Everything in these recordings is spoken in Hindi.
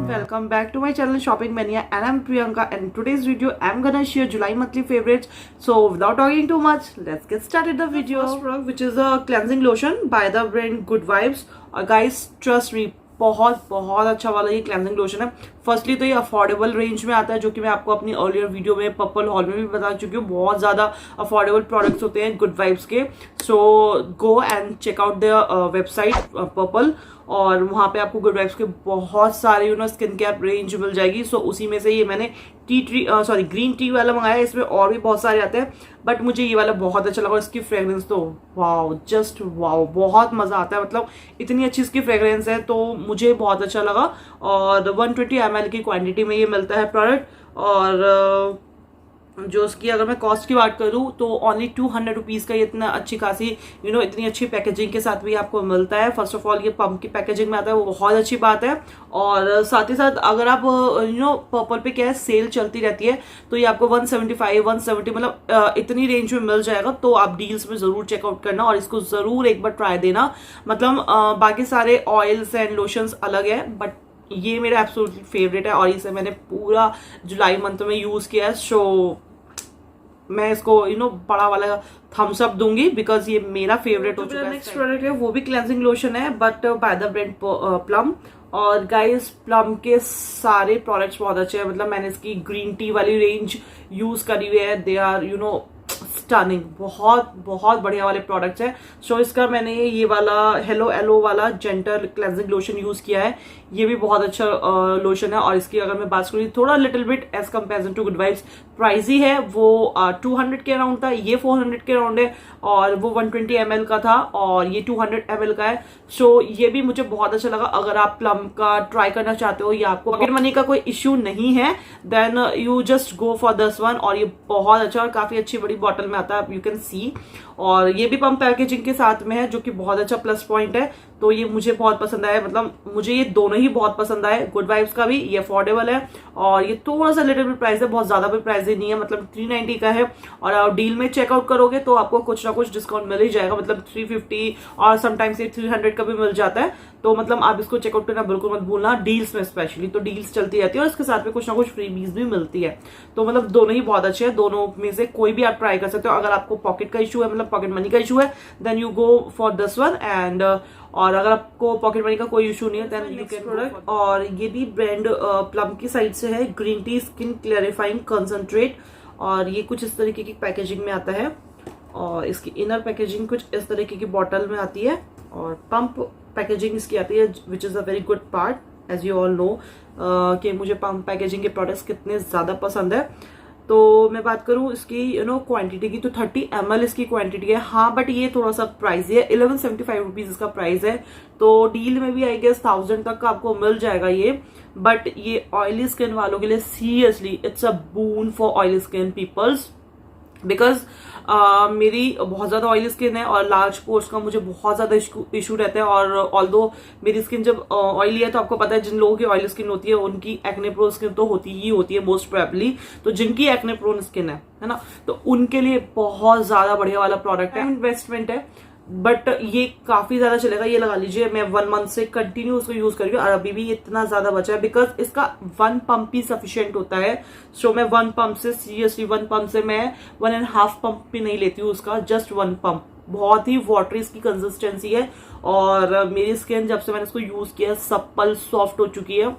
Welcome back to my channel Shopping Mania, and I'm Priyanka, and in today's video I'm gonna share July monthly favorites. So without talking too much, let's get started the video. First product, which is a cleansing lotion by the brand Good Vibes. Guys, trust me, बहुत बहुत अच्छा वाला ये क्लेंजिंग लोशन है. फर्स्टली तो ये अफोर्डेबल रेंज में आता है, जो कि मैं आपको अपनी अर्लियर वीडियो में पर्पल हॉल में भी बता चुकी हूँ. बहुत ज्यादा अफोर्डेबल प्रोडक्ट्स होते हैं गुड वाइब्स के. So go and check out the website purple, और वहां पे आपको गुड वाइब्स के बहुत सारे स्किन केयर रेंज मिल जाएगी. सो उसी में से ये मैंने ग्रीन टी वाला मंगाया. इसमें और भी बहुत सारे आते हैं, बट मुझे ये वाला बहुत अच्छा लगा. इसकी फ्रेग्रेंस तो वाओ, जस्ट वाओ, बहुत मजा आता है. मतलब इतनी अच्छी इसकी फ्रेग्रेंस है, तो मुझे बहुत अच्छा लगा. और 120 ml की क्वांटिटी में ये मिलता है प्रोडक्ट. और जो उसकी अगर मैं कॉस्ट की बात करूँ तो ओनली 200 रुपीज़ का ये इतना अच्छी खासी इतनी अच्छी पैकेजिंग के साथ भी आपको मिलता है. फर्स्ट ऑफ ऑल ये पंप की पैकेजिंग में आता है, वो बहुत अच्छी बात है. और साथ ही साथ अगर आप पर्पल पे क्या है, सेल चलती रहती है, तो ये आपको 175 170 मतलब इतनी रेंज में मिल जाएगा. तो आप डील्स में जरूर चेकआउट करना और इसको जरूर एक बार ट्राई देना. मतलब बाकी सारे ऑयल्स एंड लोशंस अलग है, बट ये मेरा एब्सोल्युटली फेवरेट है और इसे मैंने पूरा जुलाई मंथ में यूज किया है. सो मैं इसको बड़ा वाला थम्स अप दूंगी, बिकॉज ये मेरा फेवरेट हो चुका है. नेक्स्ट प्रोडक्ट है वो भी क्लेंजिंग लोशन है, but by the brand plum. और गाइस, प्लम के सारे प्रोडक्ट्स बहुत अच्छे हैं. मतलब मैंने इसकी ग्रीन टी वाली रेंज यूज करी हुई है. दे आर स्टनिंग, बहुत बहुत बढ़िया वाले प्रोडक्ट्स है. सो इसका मैंने ये वाला हेलो एलो वाला जेंटल क्लेंजिंग लोशन यूज किया है. ये भी बहुत अच्छा लोशन है. और इसकी अगर मैं बात करूँ, थोड़ा little bit as comparison to good vibes pricey है. वो 200 के अराउंड था, ये 400 के अराउंड है. और वो 120 ml का था, और ये 200 ml का है. सो ये भी मुझे बहुत अच्छा लगा. अगर आप प्लम का ट्राई करना चाहते हो या आपको पॉकेट मनी का कोई इश्यू नहीं है, then you just go for this one. और ये बहुत अच्छा और काफी अच्छी बड़ी बॉटल में आता है, यू कैन सी. और ये भी पंप पैकेजिंग के साथ में है, जो कि बहुत अच्छा प्लस पॉइंट है. तो ये मुझे बहुत पसंद आया. मतलब मुझे ये दोनों ही बहुत पसंद आए. गुड वाइब्स का भी ये अफोर्डेबल है, और ये थोड़ा सा लिटिल बिट प्राइस है, बहुत ज्यादा भी प्राइस नहीं है. मतलब 390 का है. और डील में चेकआउट करोगे तो आपको कुछ ना कुछ डिस्काउंट मिल ही जाएगा. मतलब 350 और समटाइम्स ये 300 का भी मिल जाता है. तो मतलब आप इसको चेकआउट करना बिल्कुल मत भूलना, डील्स में स्पेशली. तो डील्स चलती रहती है और इसके साथ में कुछ ना कुछ फ्रीबीज भी मिलती है. तो मतलब दोनों ही बहुत अच्छे हैं. दोनों में से कोई भी आप ट्राई कर सकते हो. अगर आपको पॉकेट का इशू है, मतलब पॉकेट मनी का इशू है, then you go for this one. And और अगर आपको पॉकेट मनी का कोई इशू नहीं है, देन यू कैन प्रोडक्ट. और ये भी ब्रांड प्लम की साइड से है, green tea skin clarifying concentrate. और ये कुछ इस तरीके की पैकेजिंग में आता है, और इसकी इनर पैकेजिंग कुछ इस तरीके की बॉटल में आती है. और पंप पैकेजिंग इसकी आती है, which is a very good part, as you all know कि मुझे पंप पैकेजिंग के प्रोडक्ट्स कितने ज्यादा पसंद है. तो मैं बात करूं इसकी क्वांटिटी की, तो 30 ml इसकी क्वांटिटी है. हाँ, बट ये थोड़ा सा प्राइस है, 1175 रुपीज इसका प्राइस है. तो डील में भी आई गेस 1000 तक का आपको मिल जाएगा ये. बट ये ऑयली स्किन वालों के लिए seriously it's a boon for oily skin peoples, because मेरी बहुत ज्यादा ऑयली स्किन है और लार्ज पोर्स का मुझे बहुत ज्यादा इशू रहता है. और ऑल्दो मेरी स्किन जब ऑयली है, तो आपको पता है जिन लोगों की ऑयली स्किन होती है उनकी एक्ने प्रोन स्किन तो होती ही होती है मोस्ट प्रोबेबली. तो जिनकी एक्ने प्रोन स्किन है ना, तो उनके लिए बहुत ज्यादा बढ़िया वाला प्रोडक्ट है. इन्वेस्टमेंट है, बट ये काफी ज्यादा चलेगा. ये लगा लीजिए मैं 1 मंथ से कंटिन्यू उसको यूज कर रही हूँ, और अभी भी इतना ज्यादा बचा है, बिकॉज इसका 1 पंप ही सफिशियंट होता है. सो मैं 1 पंप से सीरियसली 1 पंप से मैं 1.5 पंप भी नहीं लेती हूँ उसका, जस्ट 1 पंप. बहुत ही वाटरी इसकी कंसिस्टेंसी है. और मेरी स्किन जब से मैंने इसको यूज किया, सप्पल सॉफ्ट हो चुकी है.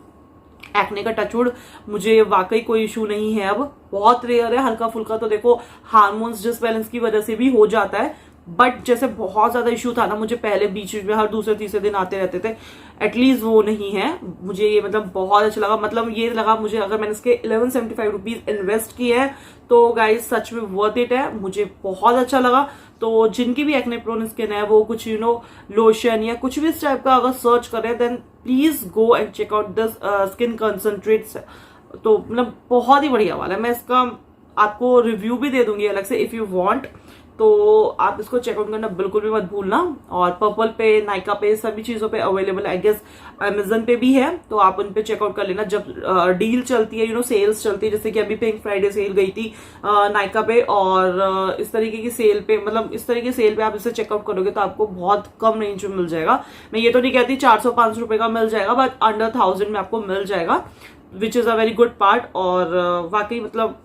एक्ने का टचवुड मुझे वाकई कोई इशू नहीं है. अब बहुत रेयर है, हल्का फुल्का तो देखो हार्मोन्स डिसबैलेंस की वजह से भी हो जाता है, बट जैसे बहुत ज्यादा इशू था ना मुझे पहले, बीच में हर दूसरे तीसरे दिन आते रहते थे, एटलीस्ट वो नहीं है. मुझे ये मतलब बहुत अच्छा लगा. मतलब ये लगा मुझे, अगर मैंने इसके 1175 रुपीज इन्वेस्ट किए हैं, तो गाइस सच में वर्थ इट है. मुझे बहुत अच्छा लगा. तो जिनकी भी एक्ने प्रोन स्किन है, वो कुछ लोशन या कुछ भी इस टाइप का अगर सर्च करें, then please go and check out this skin concentrates. तो मतलब बहुत ही बढ़िया वाला है. मैं इसका आपको रिव्यू भी दे दूंगी अलग से इफ यू वांट. तो आप इसको चेकआउट करना बिल्कुल भी मत भूलना। और पर्पल पे, नायका पे, सभी चीजों पे अवेलेबल, आई गेस अमेजन पे भी है, तो आप उन पे चेकआउट कर लेना जब डील चलती है, सेल्स चलती है। जैसे कि अभी पिंक फ्राइडे सेल गई थी नायका पे, और इस तरीके की सेल पे, मतलब इस तरीके की सेल पे आप इसे चेकआउट करोगे तो आपको बहुत कम रेंज में मिल जाएगा। मैं ये तो नहीं कहती 400-500 रुपए का मिल जाएगा, बट अंडर 1000 में आपको मिल जाएगा, which is a very good part. और वाकई मतलब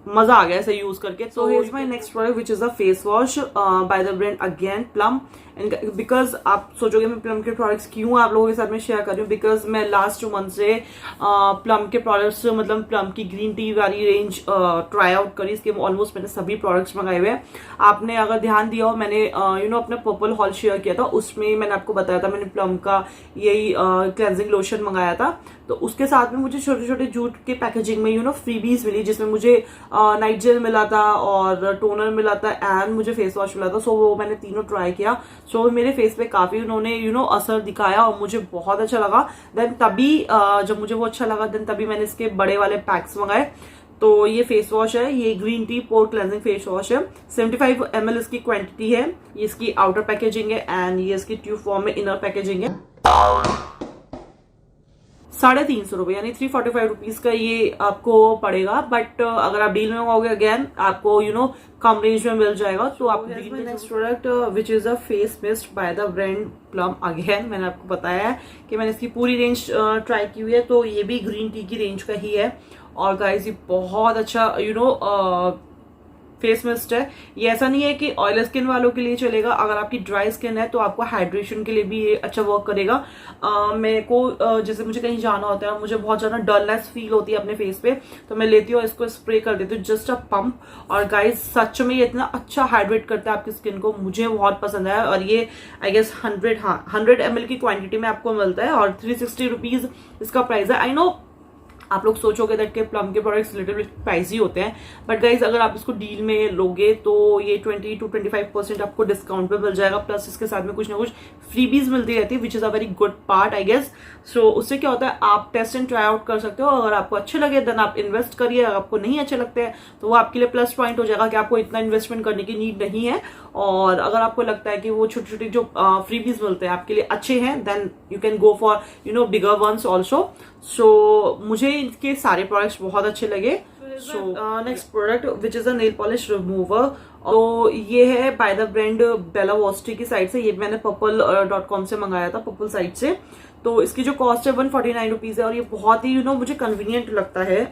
मजा आ गया इसे यूज करके। So here's my next product which is a face wash by the brand again Plum. And because आप सोचोगे मैं प्लम के प्रोडक्ट्स क्यों आप लोगों के साथ में शेयर कर रही हूँ, बिकॉज मैं लास्ट 2 मंथ से प्लम के प्रोडक्ट्स, मतलब प्लम की ग्रीन टी वाली रेंज ट्राई आउट करी। इसके ऑलमोस्ट मैंने सभी प्रोडक्ट्स मंगाए हुए हैं। आपने अगर ध्यान दिया हो, मैंने अपना पर्पल हॉल शेयर किया था, उसमें मैंने आपको बताया था मैंने प्लम का यही क्लेंजिंग लोशन मंगाया था। तो उसके साथ में मुझे छोटे छोटे जूट के पैकेजिंग में फ्रीबीज मिली, जिसमें मुझे नाइट जेल मिला था और टोनर मिला था एंड मुझे फेस वॉश मिला था। सो वो मैंने तीनों ट्राई किया। सो मेरे फेस पे काफी उन्होंने असर दिखाया और मुझे बहुत अच्छा लगा। देन तभी जब मुझे वो अच्छा लगा देन तभी मैंने इसके बड़े वाले पैक्स मंगाए। तो ये फेस वॉश है, ये ग्रीन टी पोर क्लेंजिंग फेस वॉश है। 75 ml इसकी क्वांटिटी है। ये इसकी आउटर पैकेजिंग है एंड ये इसकी ट्यूब फॉर्म में इनर पैकेजिंग है। 350 रुपए यानी 345 रुपीज का ये आपको पड़ेगा। बट अगर आप डील में मंगाओगे अगेन आपको कम रेंज में मिल जाएगा। तो आप next product which is a face mist bye the brand plum. Again मैंने आपको बताया है कि मैंने इसकी पूरी रेंज ट्राई की हुई है, तो ये भी ग्रीन टी की रेंज का ही है। और गाइस ये बहुत अच्छा फेस मिस्ट है। ये ऐसा नहीं है कि ऑयल स्किन वालों के लिए चलेगा, अगर आपकी ड्राई स्किन है तो आपको हाइड्रेशन के लिए भी ये अच्छा वर्क करेगा। मेरे को जैसे मुझे कहीं जाना होता है, मुझे बहुत ज्यादा डलनेस फील होती है अपने फेस पे, तो मैं लेती हूँ इसको स्प्रे कर देती हूँ, जस्ट अ पंप। और गाइस सच में ये इतना अच्छा हाइड्रेट करता है आपकी स्किन को, मुझे बहुत पसंद आया। और ये आई गेस 100 ml की क्वांटिटी में आपको मिलता है और 360 रुपीज इसका प्राइस है। आई नो आप लोग सोचोगे दैट के प्लम के प्रोडक्ट्स लिटिल बिट प्राइसी होते हैं, बट गाइज अगर आप इसको डील में लोगे तो ये 20 to 25% आपको डिस्काउंट पे मिल जाएगा। प्लस इसके साथ में कुछ ना कुछ फ्रीबीज मिलती रहती है, which is a very good part I guess. So उससे क्या होता है, आप टेस्ट एंड ट्राई आउट कर सकते हो। अगर आपको अच्छे लगे देन आप इन्वेस्ट करिए, अगर आपको नहीं अच्छे लगते हैं तो वो आपके लिए प्लस पॉइंट हो जाएगा कि आपको इतना इन्वेस्टमेंट करने की नीड नहीं है। और अगर आपको लगता है कि वो छोटी छोटी जो फ्रीबीज मिलते हैं आपके लिए अच्छे हैं, then you can go for bigger ones also. So मुझे इनके सारे प्रोडक्ट्स बहुत अच्छे लगे। So next product which is a nail polish remover. तो ये है बाय द ब्रांड बेला वॉस्टी की साइड से। ये मैंने purple.com से मंगाया था, पर्पल साइट से। तो इसकी जो कॉस्ट है 149 रुपीज है और ये बहुत ही मुझे कन्वीनियंट लगता है।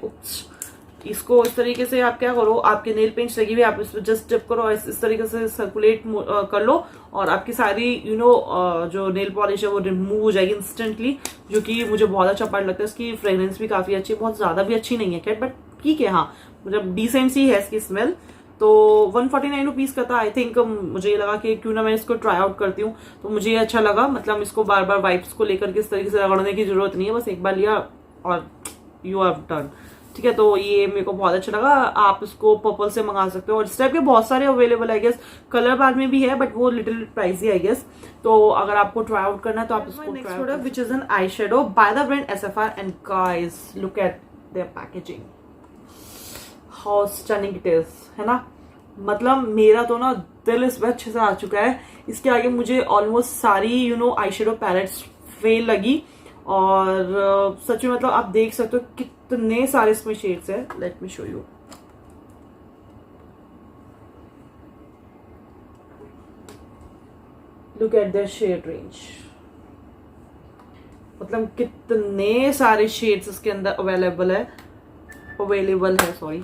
इसको इस तरीके से आप क्या करो, आपके नेल पेंट्स लगी हुई, आप इसमें जस्ट डिप करो, इस तरीके से सर्कुलेट कर लो और आपकी सारी जो नेल पॉलिश है वो रिमूव हो जाएगी इंस्टेंटली, जो कि मुझे बहुत अच्छा पार्ट लगता है। इसकी फ्रेग्रेंस भी काफी अच्छी है, बहुत ज्यादा भी अच्छी नहीं है खैर, बट ठीक है, हाँ मतलब डिसेंट सी है इसकी स्मेल। तो 149 रुपीज का था। आई थिंक मुझे ये लगा कि क्यों ना मैं इसको ट्राई आउट करती हूँ, तो मुझे ये अच्छा लगा। मतलब इसको बार बार वाइप्स को लेकर के इस तरीके से रगड़ने की जरूरत नहीं है, बस एक बार लिया और यू हैव डन। ठीक है, तो ये मेरे को बहुत अच्छा लगा। आप इसको पर्पल से मंगा सकते हो और इस टाइप के बहुत सारे अवेलेबल आई गेस। कलर बार में भी है बट वो लिटिल प्राइसी आई गेस। तो अगर आपको ट्राई आउट करना है तो आप इसको next product which is an eye shadow bye the brand SFR। And guys look at there packaging, how stunning it is, है ना। मतलब मेरा तो ना दिल इसमें अच्छे से आ चुका है। इसके आगे मुझे ऑलमोस्ट सारी आई शेडो पैलेट्स फेल लगी और सच में मतलब आप देख सकते हो कितने सारे इसमें शेड्स है। Let me show you. Look at the shade range, मतलब कितने सारे शेड्स इसके अंदर अवेलेबल है सॉरी।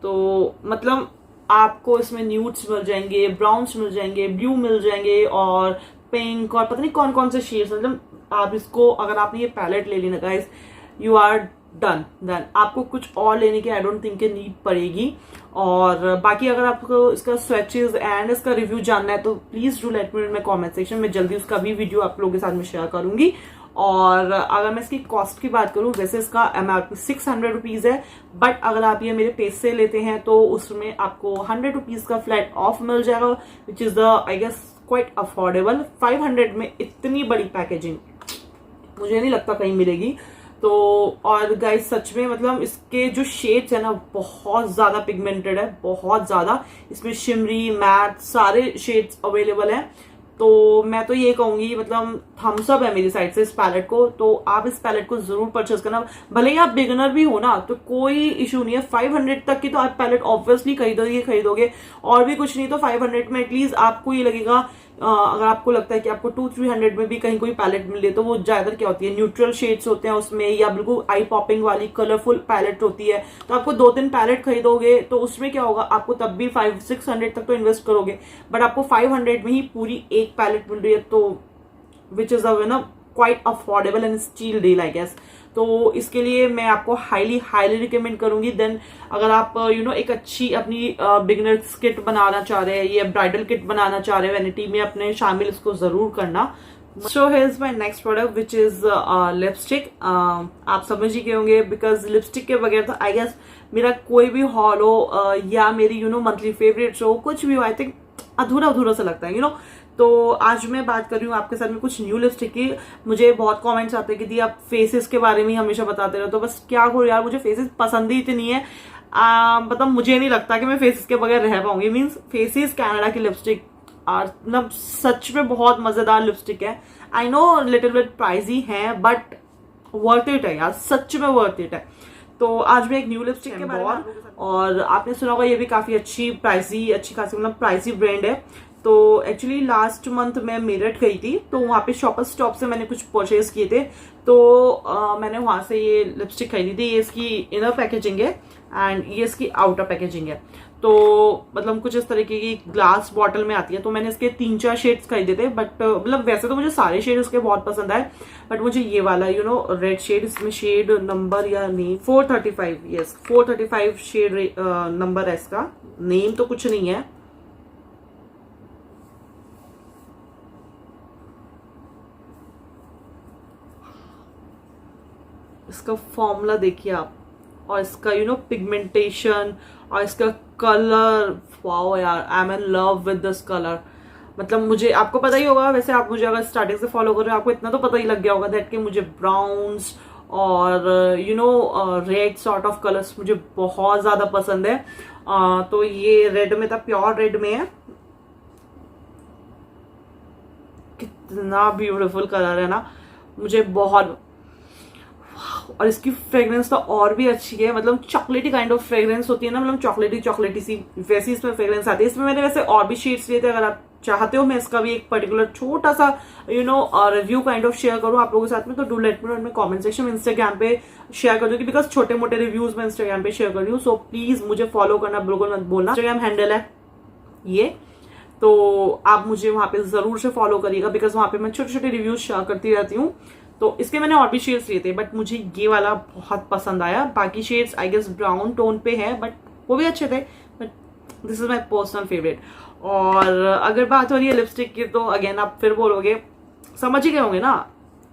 तो मतलब आपको इसमें न्यूड्स मिल जाएंगे, ब्राउन्स मिल जाएंगे, ब्लू मिल जाएंगे और पिंक और पता नहीं कौन कौन से शेड्स। मतलब आप इसको अगर आपने ये पैलेट ले ली ना गाइस, यू आर डन। आपको कुछ और लेने की आई डोंट थिंक नीड पड़ेगी। और बाकी अगर आपको इसका स्वेचेस एंड इसका रिव्यू जानना है तो please do let me in my comment section में, जल्दी उसका भी वीडियो आप लोगों के साथ में शेयर करूंगी। और अगर मैं इसकी कॉस्ट की बात करूं, वैसे इसका MRP 600 रुपीज है, बट अगर आप ये मेरे पेज से लेते हैं तो उसमें आपको 100 रुपीज का फ्लैट ऑफ मिल जाएगा, which is the I guess quite affordable. 500 में इतनी बड़ी पैकेजिंग मुझे नहीं लगता कहीं मिलेगी। तो और गाइस सच में मतलब इसके जो शेड्स है ना बहुत ज्यादा पिगमेंटेड है, बहुत ज्यादा। इसमें शिमरी, मैट सारे शेड्स अवेलेबल हैं। तो मैं तो ये कहूंगी मतलब थम्स अप है मेरी साइड से इस पैलेट को। तो आप इस पैलेट को जरूर परचेस करना, भले ही आप बिगिनर भी हो ना तो कोई इशू नहीं है। 500 तक की तो आप पैलेट ऑब्वियसली खरीदोगे और भी कुछ नहीं तो 500 में एटलीस्ट आपको ये लगेगा। अगर आपको लगता है कि आपको 200-300 में भी कहीं कोई पैलेट मिल रही है तो वो ज्यादातर क्या होती है, न्यूट्रल शेड्स होते हैं उसमें, या बिल्कुल आई पॉपिंग वाली कलरफुल पैलेट होती है। तो आपको 2-3 पैलेट खरीदोगे तो उसमें क्या होगा, आपको तब भी 500-600 तक तो इन्वेस्ट करोगे, बट आपको 500 में ही पूरी एक पैलेट मिल रही है, तो which is a quite affordable and steal deal I guess. तो इसके लिए मैं आपको हाईली रिकमेंड करूंगी। देन अगर आप एक अच्छी अपनी बिगिनर्स किट बनाना चाह रहे हैं या ब्राइडल किट बनाना चाह रहे हैं वैनिटी में अपने शामिल, इसको जरूर करना। So here is my next product which is lipstick. आप समझ ही गए होंगे बिकॉज लिपस्टिक के बगैर तो आई गेस मेरा कोई भी हॉल हो या मेरी मंथली फेवरेट्स हो, कुछ भी हो, आई थिंक अधूरा सा लगता है तो आज मैं बात कर रही हूँ आपके साथ में कुछ न्यू लिपस्टिक की। मुझे बहुत कमेंट्स आते हैं कि दी आप फेसेस के बारे में ही हमेशा बताते रहो, तो बस क्या करूँ यार, मुझे फेसेस पसंद ही इतनी है। मतलब मुझे नहीं लगता कि मैं फेसेस के बगैर रह पाऊंगी। मीन्स फेसेस कनाडा की लिपस्टिक मतलब सच में बहुत मजेदार लिपस्टिक है। I know little bit pricey है बट वर्थ इट है यार, सच में वर्थ इट है। तो आज मैं एक न्यू लिपस्टिक के बारे में, और आपने सुना होगा ये भी काफी अच्छी खासी मतलब प्राइसी ब्रांड है। तो एक्चुअली लास्ट मंथ मैं मेरठ गई थी, तो वहां पे शॉपर्स स्टॉप से मैंने कुछ परचेज किए थे। तो मैंने वहां से ये लिपस्टिक खरीदी थी। ये इसकी इनर पैकेजिंग है एंड ये इसकी आउटर पैकेजिंग है। तो मतलब कुछ इस तरीके की ग्लास बॉटल में आती है। तो मैंने इसके 3-4 शेड्स खरीदे थे, बट मतलब वैसे तो मुझे सारे शेड इसके बहुत पसंद आए, बट मुझे ये वाला रेड शेड, इसमें शेड नंबर या नेम 435, यस 435 शेड नंबर है इसका, नेम तो कुछ नहीं है। इसका फॉर्मूला देखिए आप, और इसका पिगमेंटेशन और इसका कलर, वाओ यार, I am in love with this colour. मतलब मुझे, आपको पता ही होगा वैसे, आप मुझे अगर स्टार्टिंग से फॉलो कर रहे हो आपको इतना तो पता ही लग गया होगा दैट कि मुझे ब्राउन्स और रेड सॉर्ट ऑफ कलर्स मुझे बहुत ज्यादा पसंद है। तो ये रेड में था, प्योर रेड में है। कितना ब्यूटीफुल कलर है ना, मुझे बहुत। और इसकी फ्रेग्रेंस तो और भी अच्छी है, मतलब चॉकलेटी काइंड ऑफ फ्रेग्रेंस होती है ना, मतलब चॉकलेटी सी, वैसी इसमें फ्रेग्रेंस आती है। इसमें मैंने वैसे और भी शेड्स लिए थे, अगर आप चाहते हो मैं इसका भी एक पर्टिकुलर छोटा सा रिव्यू काइंड ऑफ शेयर करूं आप लोगों के साथ में, तो do let me know in comment section में। इंस्टाग्राम पे शेयर कर दूंगी बिकॉज छोटे मोटे रिव्यूज मैं इंस्टाग्राम पे शेयर कर रही हूँ। सो प्लीज मुझे फॉलो करना बिल्कुल मत बोलना। इंस्टाग्राम हैंडल है ये, तो आप मुझे वहां पे जरूर से फॉलो करिएगा बिकॉज वहां पे मैं छोटे छोटे रिव्यूज शेयर करती रहती हूँ। तो इसके मैंने और भी शेड्स लिए थे, बट मुझे ये वाला बहुत पसंद आया। बाकी shades I guess brown tone पे है, बट वो भी अच्छे थे, but this is my personal favourite. और अगर बात हो रही है लिपस्टिक की, तो अगेन आप फिर बोलोगे, समझ ही गए होंगे ना,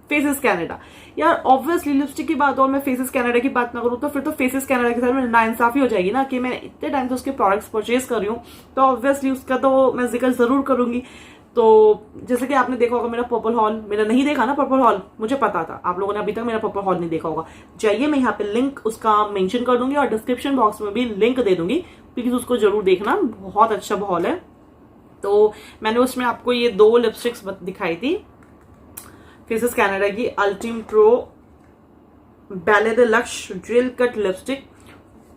फेसेस कनाडा। यार ऑब्वियसली लिपस्टिक की बात और मैं फेसेस कनाडा की बात ना करूँ तो फिर तो फेसेस कनाडा के साथ में नाइंसाफी हो जाएगी ना, कि मैं इतने टाइम से उसके प्रोडक्ट्स परचेज कर रही हूँ, तो ऑब्वियसली उसका तो मैं जिक्र जरूर करूंगी। तो जैसे कि आपने देखा होगा मेरा पर्पल हॉल, मेरा नहीं देखा ना पर्पल हॉल, मुझे पता था, आप लोगों ने अभी तक मेरा पर्पल हॉल नहीं देखा होगा, जाइए, मैं यहाँ पे लिंक उसका मेंशन कर दूंगी और डिस्क्रिप्शन बॉक्स में भी लिंक दे दूंगी, प्लीज उसको जरूर देखना, बहुत अच्छा हॉल है। तो मैंने उसमें आपको ये 2 लिपस्टिक्स दिखाई थी, फेसेस कनाडा की अल्टीम प्रो बैले the lux drill cut lipstick.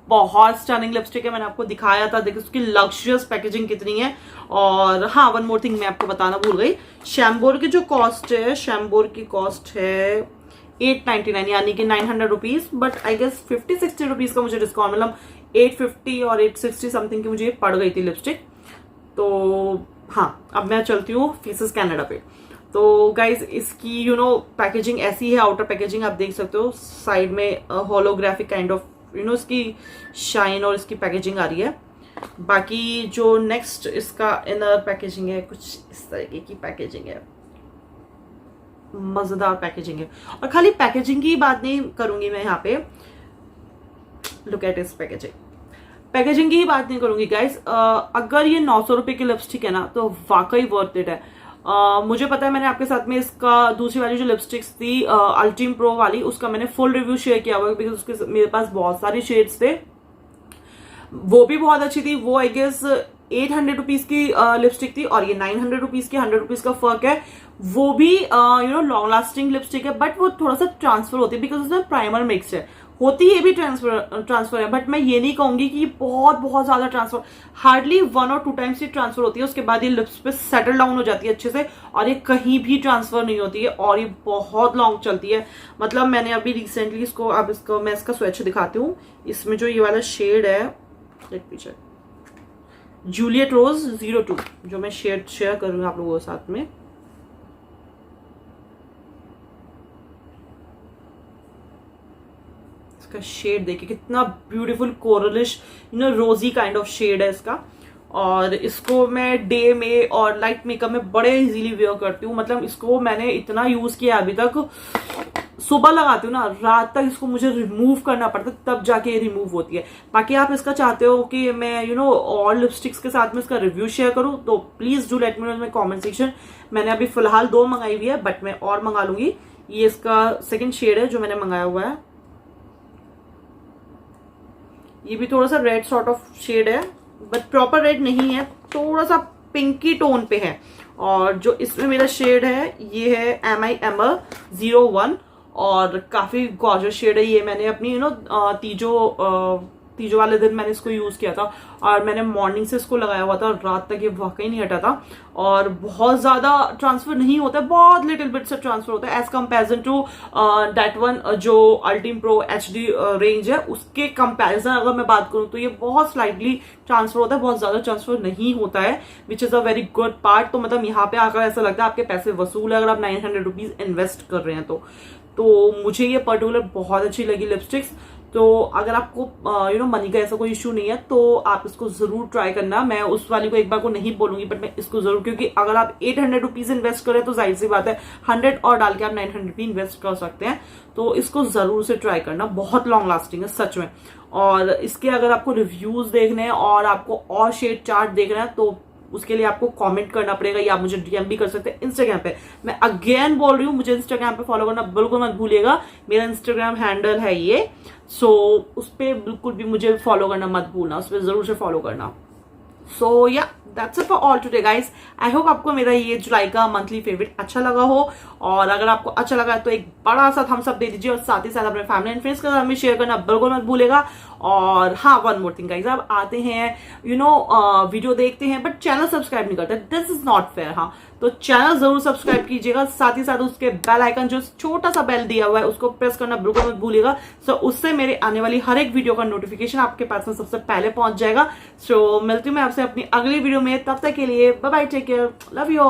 बहुत स्टनिंग लिपस्टिक है, मैंने आपको दिखाया था, देखिए उसकी लग्जरियस पैकेजिंग कितनी है। और हाँ, वन मोर थिंग मैं आपको बताना भूल गई, शैम्बोर की जो कॉस्ट है, शैम्बोर की कॉस्ट है 899 यानी कि 900 rupees, but I guess 50-60 rupees का मुझे डिस्काउंट, मतलब 850 और 860 समथिंग की मुझे पड़ गई थी लिपस्टिक। तो हाँ, अब मैं चलती हूँ फेसेस कनाडा पे। तो गाइज इसकी पैकेजिंग ऐसी है, आउटर पैकेजिंग आप देख सकते हो, साइड में होलोग्राफिक काइंड ऑफ इसकी शाइन और इसकी पैकेजिंग आ रही है। बाकी जो नेक्स्ट इसका इनर पैकेजिंग है, कुछ इस तरीके की पैकेजिंग है, मजेदार पैकेजिंग है। और खाली पैकेजिंग की बात नहीं करूंगी मैं यहाँ पे, लुक एट इस पैकेजिंग की ही बात नहीं करूंगी गाइस। अगर ये 900 रुपए की लिपस्टिक है ना, तो वाकई वर्थ इट है। मुझे पता है मैंने आपके साथ में इसका दूसरी वाली जो लिपस्टिक्स थी अल्टीम प्रो वाली, उसका मैंने फुल रिव्यू शेयर किया हुआ है, बिकॉज उसके मेरे पास बहुत सारे शेड्स थे, वो भी बहुत अच्छी थी। वो आई गेस 800 रुपीज की लिपस्टिक थी और ये 900 रुपीज की, 100 रुपीज का फर्क है। वो भी लॉन्ग लास्टिंग लिपस्टिक है, बट वो थोड़ा सा ट्रांसफर होती है बिकॉज उसमें प्राइमर मिक्स है, होती ये भी ट्रांसफर है, बट मैं ये नहीं कहूंगी कि बहुत बहुत ज्यादा ट्रांसफर, हार्डली 1 और 2 टाइम्स ही ट्रांसफर होती है, उसके बाद ये लिप्स पे सेटल डाउन हो जाती है अच्छे से, और ये कहीं भी ट्रांसफर नहीं होती है, और ये बहुत लॉन्ग चलती है। मतलब मैंने अभी रिसेंटली इसको, अब इसको मैं इसका स्वेच दिखाती हूँ। इसमें जो ये वाला शेड है, लेट मी चेक, जूलियट रोज 02, जो मैं शेयर करूंगी आप लोगों के साथ में। इसका शेड देखिए कितना ब्यूटीफुल कोरलिश रोजी काइंड ऑफ शेड है इसका, और इसको मैं डे में और लाइट मेकअप में बड़े इजीली वेयर करती हूँ। मतलब इसको मैंने इतना यूज किया अभी तक, सुबह लगाती हूँ ना, रात तक इसको मुझे रिमूव करना पड़ता है, तब जाके ये रिमूव होती है। बाकी आप इसका चाहते हो कि मैं और लिपस्टिक्स के साथ में इसका रिव्यू शेयर करूँ, तो please do let me know in my comment section. मैंने अभी फिलहाल 2 मंगाई हुई है, बट मैं और मंगा लूंगी। ये इसका सेकंड शेड है जो मैंने मंगाया हुआ है, ये भी थोड़ा सा रेड सॉर्ट ऑफ शेड है, बट प्रॉपर रेड नहीं है, थोड़ा सा पिंकी टोन पे है। और जो इसमें मेरा शेड है ये है MI Emmer 01, और काफी गॉर्जियस शेड है ये। मैंने अपनी तीजो वाले दिन मैंने इसको यूज किया था, और मैंने मॉर्निंग से इसको लगाया हुआ था और रात तक ये वाकई नहीं हटा था, और बहुत ज्यादा ट्रांसफर नहीं होता है, बहुत लिटिल बिट से ट्रांसफर होता है as comparison to that one जो अल्टीम प्रो HD रेंज है, उसके कंपैरिजन अगर मैं बात करूं तो ये बहुत स्लाइटली ट्रांसफर होता है, बहुत ज्यादा ट्रांसफर नहीं होता है, which is a very good part. तो मतलब यहाँ पे आकर ऐसा लगता है आपके पैसे वसूल है अगर आप 900 रुपीज इन्वेस्ट कर रहे हैं तो मुझे ये पर्टिकुलर बहुत अच्छी लगी लिपस्टिक्स। तो अगर आपको मनी का ऐसा कोई इश्यू नहीं है तो आप इसको जरूर ट्राई करना। मैं उस वाली को एक बार को नहीं बोलूंगी, बट मैं इसको जरूर, क्योंकि अगर आप 800 रुपीज इन्वेस्ट करें तो जाहिर सी बात है 100 और डाल के आप 900 भी इन्वेस्ट कर सकते हैं। तो इसको जरूर से ट्राई करना, बहुत लॉन्ग लास्टिंग है सच में। और इसके अगर आपको रिव्यूज देखने हैं और आपको और शेड चार्ट देखना है तो उसके लिए आपको कमेंट करना पड़ेगा, या आप मुझे DM भी कर सकते हैं इंस्टाग्राम पे। मैं अगेन बोल रही हूँ, मुझे इंस्टाग्राम पे फॉलो करना बिल्कुल मत भूलिएगा, मेरा इंस्टाग्राम हैंडल है ये, सो उस पर बिल्कुल भी मुझे फॉलो करना मत भूलना, उस पर जरूर से फॉलो करना। सो या that's it for all today guys. I hope आपको मेरा ये जुलाई का मंथली फेवरेट अच्छा लगा हो, और अगर आपको अच्छा लगा तो एक बड़ा सा थम्स अप दे दीजिए, और साथ ही साथ अपने फैमिली एंड फ्रेंड्स के साथ में शेयर करना बिल्कुल मत भूलेगा। और हाँ, वन मोर थिंग गाइस, आप आते हैं वीडियो देखते हैं बट चैनल सब्सक्राइब नहीं करते, दिस इज नॉट फेयर। हाँ, तो चैनल जरूर सब्सक्राइब कीजिएगा, साथ ही साथ उसके बेल आइकन जो छोटा सा बेल दिया हुआ है उसको प्रेस करना बिल्कुल मत भूलिएगा। सो उससे मेरे आने वाली हर एक वीडियो का नोटिफिकेशन आपके पास में सबसे पहले पहुंच जाएगा। सो मिलती हूँ मैं आपसे अपनी अगली वीडियो में, तब तक के लिए bye bye, take care, love you.